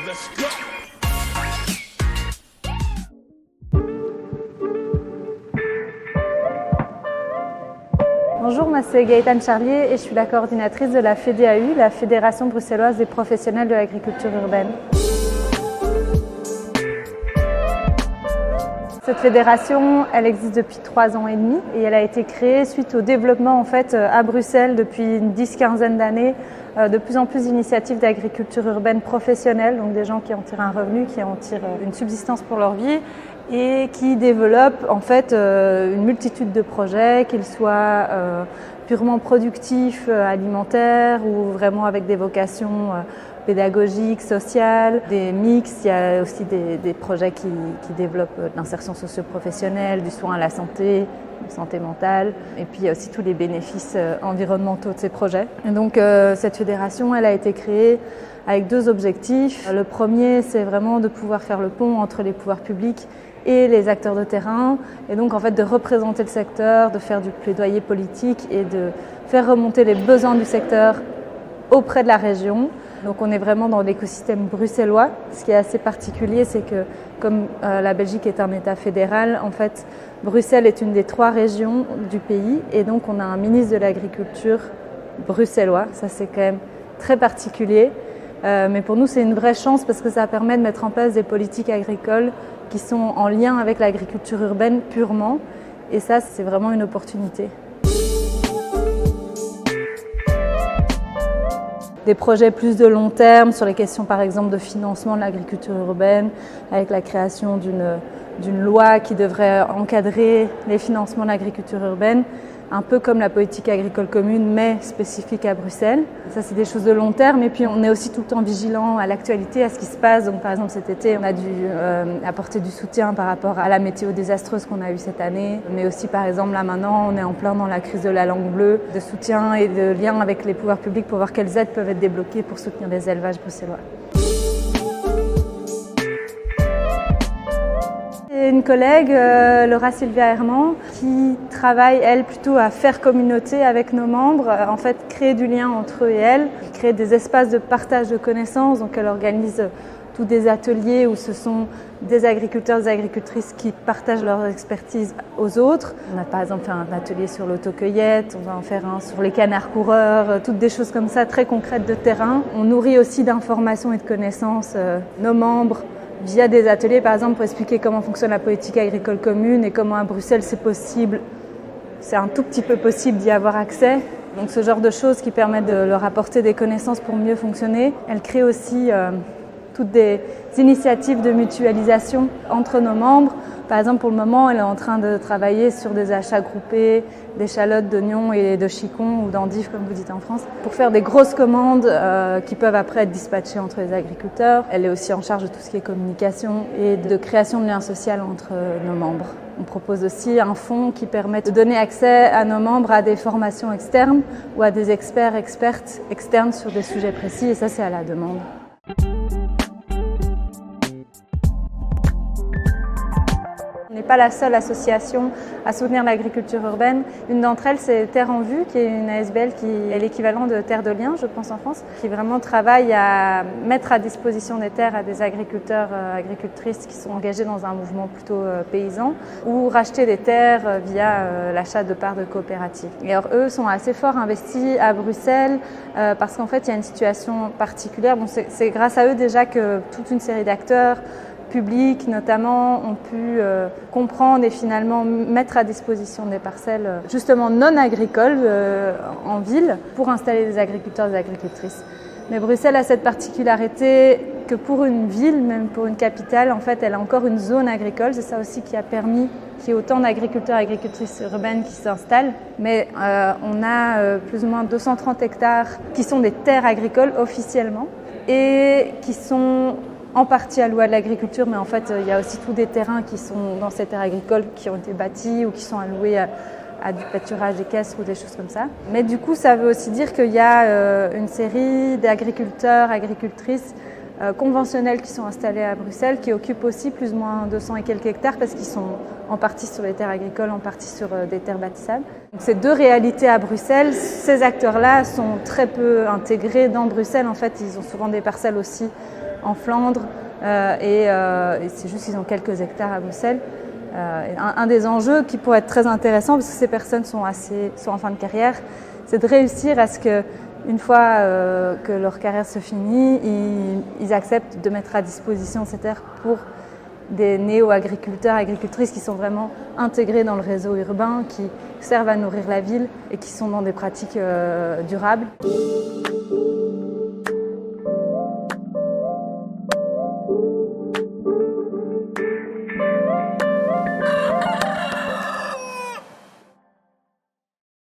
let's go. Bonjour, moi c'est Gaëtane Charlier et je suis la coordinatrice de la FEDEAU, la Fédération bruxelloise des professionnels de l'agriculture urbaine. Cette fédération, elle existe depuis 3 ans et demi et elle a été créée suite au développement à Bruxelles depuis une 10-15 d'années de plus en plus d'initiatives d'agriculture urbaine professionnelle, donc des gens qui en tirent un revenu, qui en tirent une subsistance pour leur vie et qui développent une multitude de projets, qu'ils soient purement productifs, alimentaires ou vraiment avec des vocations pédagogiques, sociales, des mix. Il y a aussi des projets qui développent l'insertion socio-professionnelle, du soin à la santé mentale, et puis il y a aussi tous les bénéfices environnementaux de ces projets. Et donc cette fédération, elle a été créée avec 2 objectifs. Le premier, c'est vraiment de pouvoir faire le pont entre les pouvoirs publics et les acteurs de terrain, et donc de représenter le secteur, de faire du plaidoyer politique et de faire remonter les besoins du secteur auprès de la région. Donc on est vraiment dans l'écosystème bruxellois. Ce qui est assez particulier, c'est que comme la Belgique est un État fédéral, Bruxelles est une des 3 régions du pays, et donc on a un ministre de l'Agriculture bruxellois. Ça, c'est quand même très particulier. Mais pour nous, c'est une vraie chance parce que ça permet de mettre en place des politiques agricoles qui sont en lien avec l'agriculture urbaine purement. Et ça, c'est vraiment une opportunité. Des projets plus de long terme sur les questions par exemple de financement de l'agriculture urbaine, avec la création d'une loi qui devrait encadrer les financements de l'agriculture urbaine, un peu comme la politique agricole commune, mais spécifique à Bruxelles. Ça, c'est des choses de long terme. Et puis, on est aussi tout le temps vigilant à l'actualité, à ce qui se passe. Donc, par exemple, cet été, on a dû apporter du soutien par rapport à la météo désastreuse qu'on a eue cette année. Mais aussi, par exemple, là maintenant, on est en plein dans la crise de la langue bleue, de soutien et de lien avec les pouvoirs publics pour voir quelles aides peuvent être débloquées pour soutenir les élevages bruxellois. Une collègue, Laura Sylvia Herman, qui travaille, elle, plutôt à faire communauté avec nos membres, créer du lien entre eux et elle, créer des espaces de partage de connaissances. Donc elle organise tous des ateliers où ce sont des agriculteurs, des agricultrices qui partagent leur expertise aux autres. On a par exemple fait un atelier sur l'autocueillette, on va en faire un sur les canards coureurs, toutes des choses comme ça très concrètes de terrain. On nourrit aussi d'informations et de connaissances nos membres, via des ateliers, par exemple, pour expliquer comment fonctionne la politique agricole commune et comment à Bruxelles c'est possible, c'est un tout petit peu possible d'y avoir accès. Donc ce genre de choses qui permettent de leur apporter des connaissances pour mieux fonctionner. Elle crée aussi toutes des initiatives de mutualisation entre nos membres. Par exemple, pour le moment, elle est en train de travailler sur des achats groupés d'échalotes, d'oignons et de chicons ou d'endives, comme vous dites en France, pour faire des grosses commandes qui peuvent après être dispatchées entre les agriculteurs. Elle est aussi en charge de tout ce qui est communication et de création de liens sociaux entre nos membres. On propose aussi un fonds qui permet de donner accès à nos membres à des formations externes ou à des expertes externes sur des sujets précis, et ça, c'est à la demande. On n'est pas la seule association à soutenir l'agriculture urbaine. Une d'entre elles, c'est Terre en Vue, qui est une ASBL qui est l'équivalent de Terre de Liens, je pense, en France, qui vraiment travaille à mettre à disposition des terres à des agriculteurs, agricultrices qui sont engagés dans un mouvement plutôt paysan, ou racheter des terres via l'achat de parts de coopératives. Et alors, eux sont assez fort investis à Bruxelles parce qu'en fait, il y a une situation particulière. Bon, c'est grâce à eux déjà que toute une série d'acteurs publics notamment ont pu comprendre et finalement mettre à disposition des parcelles justement non agricoles en ville pour installer des agriculteurs et des agricultrices. Mais Bruxelles a cette particularité que pour une ville, même pour une capitale, elle a encore une zone agricole. C'est ça aussi qui a permis qu'il y ait autant d'agriculteurs et agricultrices urbaines qui s'installent. Mais on a plus ou moins 230 hectares qui sont des terres agricoles officiellement et qui sont en partie alloués à de l'agriculture, mais il y a aussi tous des terrains qui sont dans ces terres agricoles qui ont été bâtis ou qui sont alloués à du pâturage équestre ou des choses comme ça. Mais du coup, ça veut aussi dire qu'il y a une série d'agriculteurs, agricultrices conventionnels qui sont installés à Bruxelles, qui occupent aussi plus ou moins 200 et quelques hectares parce qu'ils sont en partie sur les terres agricoles, en partie sur des terres bâtissables. Donc, ces deux réalités à Bruxelles, ces acteurs-là sont très peu intégrés dans Bruxelles. En fait, ils ont souvent des parcelles aussi en Flandre et c'est juste qu'ils ont quelques hectares à Bruxelles. Un des enjeux qui pourrait être très intéressant, parce que ces personnes sont en fin de carrière, c'est de réussir à ce que une fois que leur carrière se finit, ils acceptent de mettre à disposition ces terres pour des néo-agriculteurs, agricultrices qui sont vraiment intégrés dans le réseau urbain, qui servent à nourrir la ville et qui sont dans des pratiques durables.